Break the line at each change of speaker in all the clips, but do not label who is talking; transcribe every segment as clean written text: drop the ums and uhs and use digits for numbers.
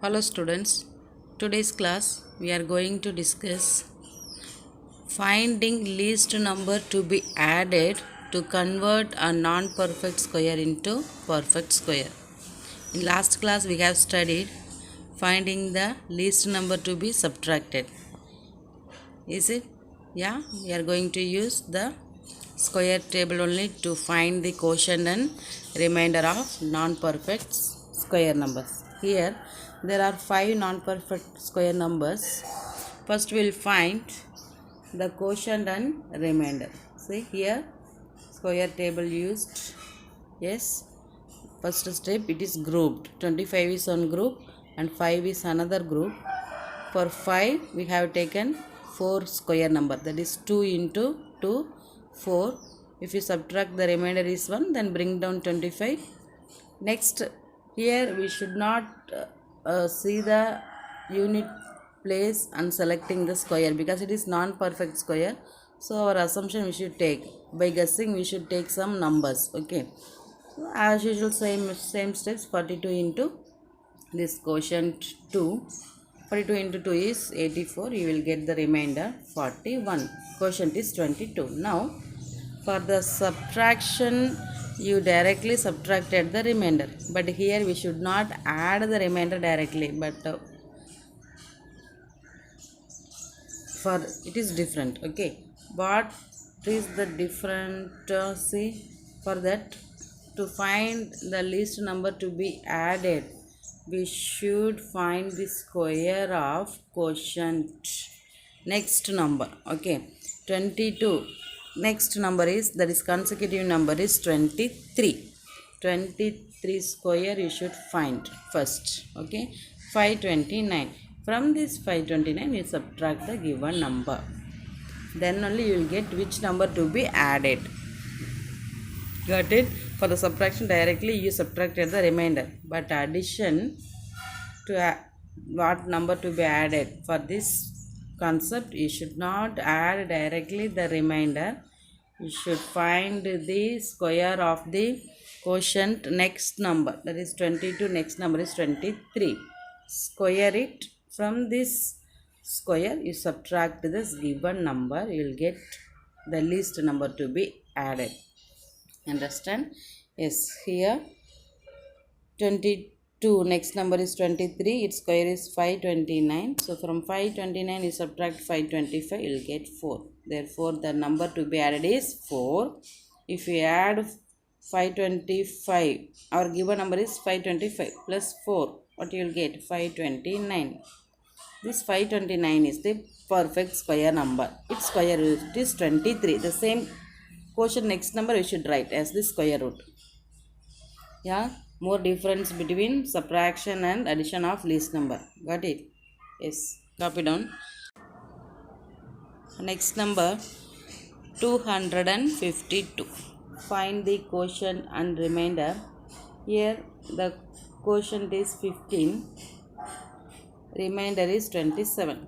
Hello students, today's class we are going to discuss finding least number to be added to convert a non-perfect square into perfect square. In last class we have studied finding the least number to be subtracted. Is it? Yeah, we are going to use the square table only to find the quotient and remainder of non-perfect square numbers. Here there are 5 non-perfect square numbers. First we will find the quotient and remainder. See here square table used. Yes, first step it is grouped. 25 is one group and 5 is another group. For 5 we have taken 4 square number, that is 2 into 2 4. If you subtract the remainder is 1, then bring down 25. Next here we should not see the unit place and selecting the square because it is non-perfect square. So our assumption we should take, by guessing we should take some numbers. Okay, so as usual same steps. 42 into this quotient 2, 42 into 2 is 84. You will get the remainder 41. Quotient is 22. Now for the subtraction you directly subtracted the remainder, but here we should not add the remainder directly, but for it is different. Okay, what is the different? See, for that, to find the least number to be added, we should find the square of quotient next number. Okay, 22 next number is, that is consecutive number is 23. 23 square you should find first. Okay, 529. From this 529 you subtract the given number, then only you will get which number to be added. Got it? For the subtraction directly you subtracted the remainder, but addition to what number to be added, for this concept you should not add directly the remainder. You should find the square of the quotient next number, that is 22, next number is 23. Square it. From this square you subtract this given number, you will get the least number to be added. Understand? Yes, here 22 next number is 23, its square is 529. So from 529 you subtract 525, you will get 4. Therefore the number to be added is 4. If you add 525, our given number is 525 plus 4, what you will get? 529. This 529 is the perfect square number. Its square root is 23. The same quotient next number we should write as the square root. Yeah, more difference between subtraction and addition of least number. Got it? Yes, copy down. Next number 252. Find the quotient and remainder. Here the quotient is 15, remainder is 27.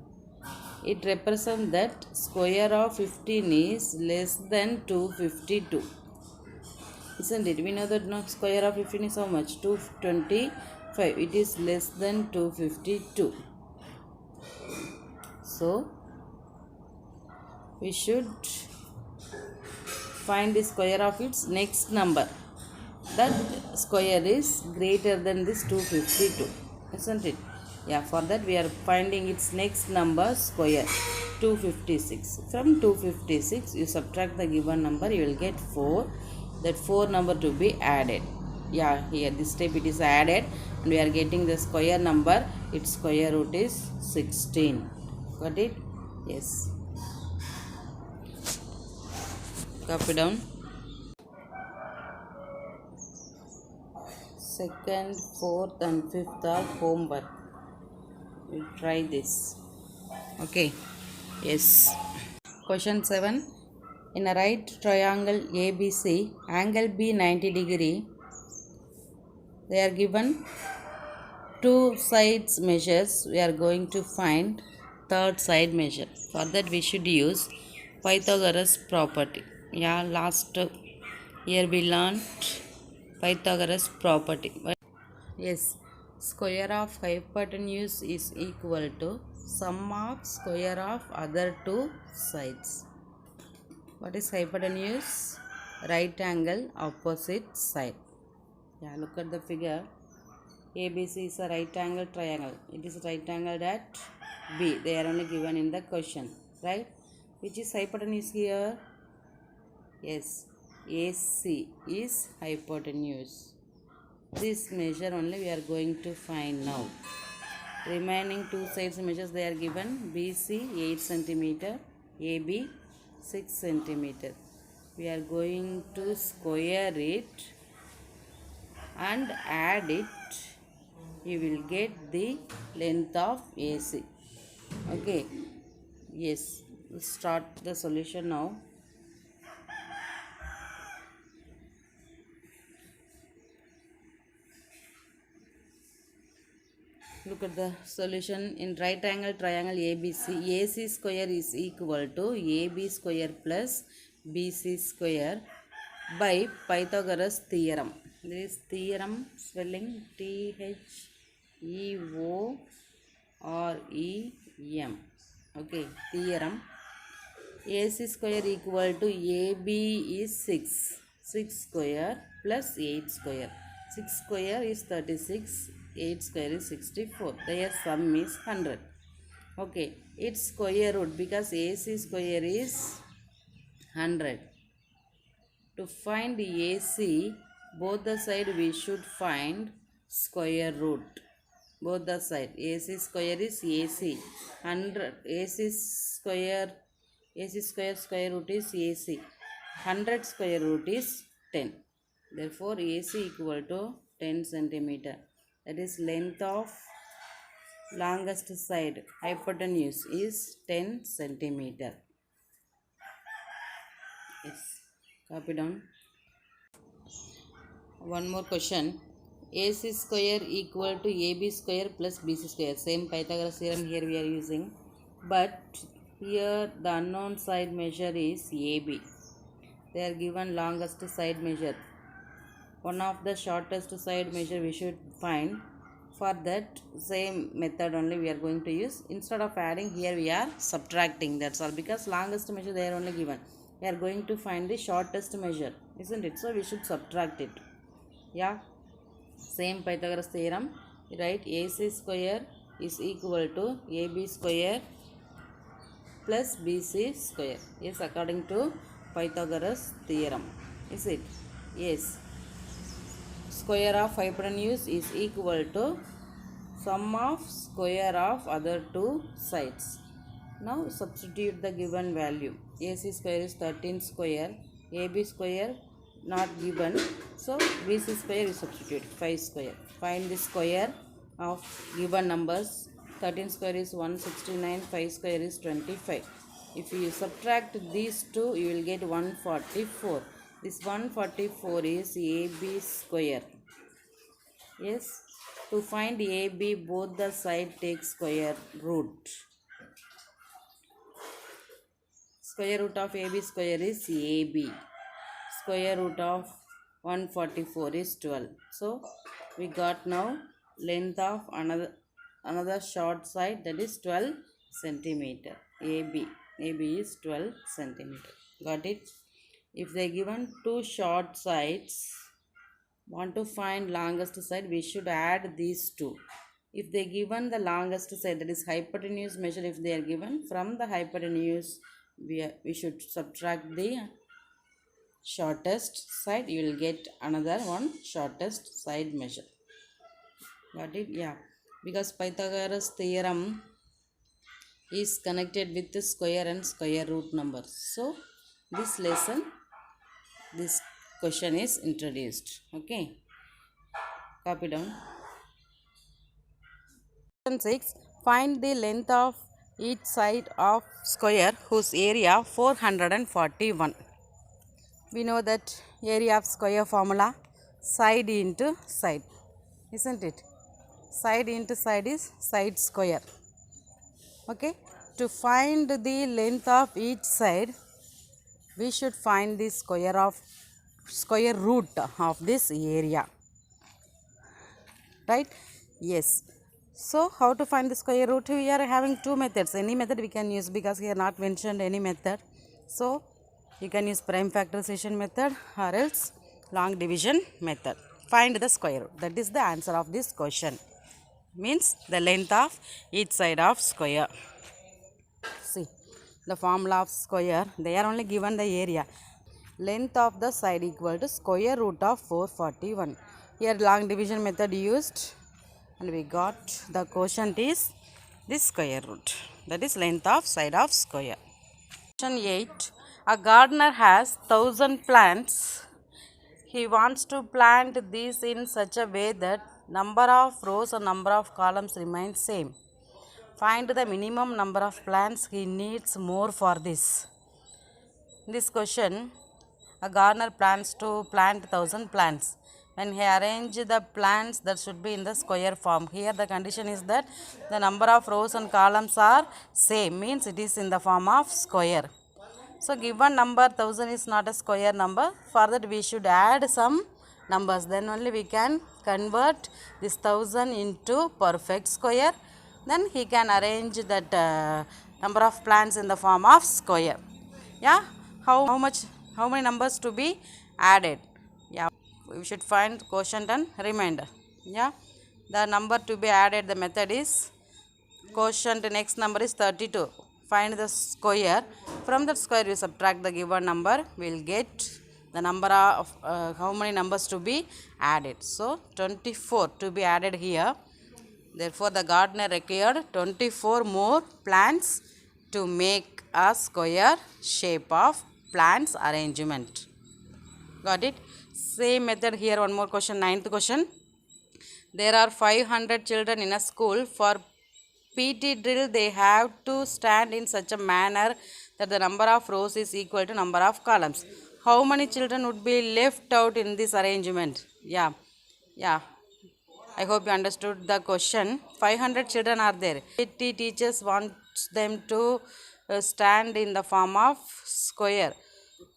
It represents that square of 15 is less than 252. Isn't it? We know that not square of 15 is how much? 225. It is less than 252. So we should find the square of its next number. That square is greater than this 252. Isn't it? Yeah, for that we are finding its next number square, 256. From 256 you subtract the given number, you will get 4. That 4 number to be added. Yeah, here this step it is added and we are getting the square number. Its square root is 16. Got it? Yes. Copy down. Second, fourth and fifth are homework. We try this. Okay. Yes. Question 7. In a right triangle ABC, angle B 90 degree, they are given two sides measures. We are going to find third side measure. For that we should use Pythagoras property. Yeah, last year we learned Pythagoras property. Yes, Square of hypotenuse is equal to sum of square of other two sides. What is hypotenuse? Right angle opposite side. Yeah, look at the figure. ABC is a right angle triangle. It is right angled at B. They are only given in the question, right? Which is hypotenuse here? Yes, AC is hypotenuse. This measure only we are going to find now. Remaining two sides measures they are given. BC 8 cm, AB 6 cm. We are going to square it and add it. You will get the length of AC. Okay. Yes. Let's start the solution now. Look at the solution. In right angle triangle ABC, AC square is equal to AB square plus BC square by Pythagoras theorem. This theorem spelling Theorem. Okay, theorem. AC square equal to AB is 6. 6 square plus 8 square. 6 square is 36. 8 square is 64. Their sum is 100. Okay, its square root because AC square is 100. To find AC, both the side we should find square root. Both the side. AC square is AC. 100. AC square root is AC. 100 square root is 10. Therefore, AC equal to 10 centimeter. That is length of longest side. Hypotenuse is 10 centimeter. Yes. Copy down. One more question. AC square equal to AB square plus BC square. Same Pythagoras theorem here we are using. But here the unknown side measure is AB. They are given longest side measure. One of the shortest side measure we should find. For that same method only we are going to use. Instead of adding, here we are subtracting. That's all. Because longest measure they are only given. We are going to find the shortest measure. Isn't it? So we should subtract it. Yeah. Same Pythagoras theorem. Right. AC square is equal to AB square plus BC square. Yes, according to Pythagoras theorem. Is it? Yes. Square of hypotenuse is equal to sum of square of other two sides. Now substitute the given value. AC square is 13 square. AB square not given. So BC square is substitute 5 square. Find the square of given numbers. 13 square is 169. 5 square is 25. If you subtract these two, you will get 144. This 144 is AB square. Yes. To find AB, both the side take square root. Square root of AB square is AB. Square root of 144 is 12. So we got now length of another short side, that is 12 centimeter. AB is 12 centimeter. Got it? If they given two short sides, want to find longest side, we should add these two. If they given the longest side, that is hypotenuse measure, if they are given, from the hypotenuse we should subtract the shortest side. You will get another one shortest side measure. Got it? Yeah. Because Pythagoras theorem is connected with the square and square root numbers. So this lesson, this question is introduced. Okay. Copy down. Question 6. Find the length of each side of square whose area 441. We know that area of square formula, side into side. Isn't it? Side into side is side square. Okay. To find the length of each side, we should find the square root of this area. Right? Yes. So how to find the square root? We are having two methods. Any method we can use because here not mentioned any method. So you can use prime factorization method or else long division method. Find the square root. That is the answer of this question. Means the length of each side of square. See the formula of square. They are only given the area. Length of the side equal to square root of 441. Here long division method used and we got the quotient is this square root, that is length of side of square. Question 8. A gardener has 1000 plants. He wants to plant these in such a way that number of rows and number of columns remain same. Find the minimum number of plants he needs more for this. In this question, a gardener plans to plant 1000 plants. When he arrange the plants, that should be in the square form. Here the condition is that the number of rows and columns are same, means it is in the form of square. So given number 1000 is not a square number. For that we should add some numbers. Then only we can convert this 1000 into perfect square. Then he can arrange that number of plants in the form of square. Yeah. How many numbers to be added? Yeah. We should find quotient and remainder. Yeah. The number to be added, the method is quotient, next number is 32. Find the square. From that square you subtract the given number. We will get the number of how many numbers to be added. So 24 to be added here. Therefore the gardener required 24 more plants to make a square shape of plants arrangement. Got it? Same method here. One more question, 9th question. There are 500 children in a school. For PT drill, they have to stand in such a manner that the number of rows is equal to number of columns. How many children would be left out in this arrangement? Yeah. I hope you understood the question. 500 children are there. PT teachers want them to stand in the form of square.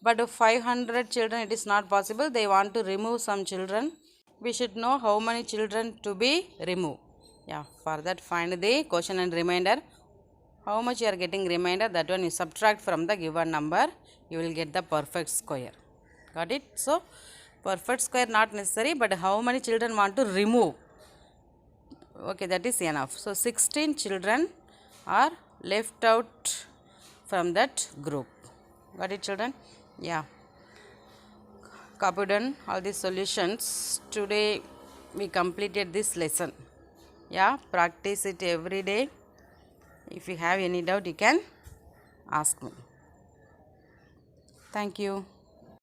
But 500 children, it is not possible. They want to remove some children. We should know how many children to be removed. Yeah, for that find the quotient and remainder. How much you are getting remainder, that one you subtract from the given number, you will get the perfect square. Got it? So perfect square not necessary, but how many children want to remove? Okay, that is enough. So 16 children are left out from that group. Got it, children? Yeah. Copied on all these solutions. Today we completed this lesson. Yeah, practice it every day. If you have any doubt, you can ask me. Thank you.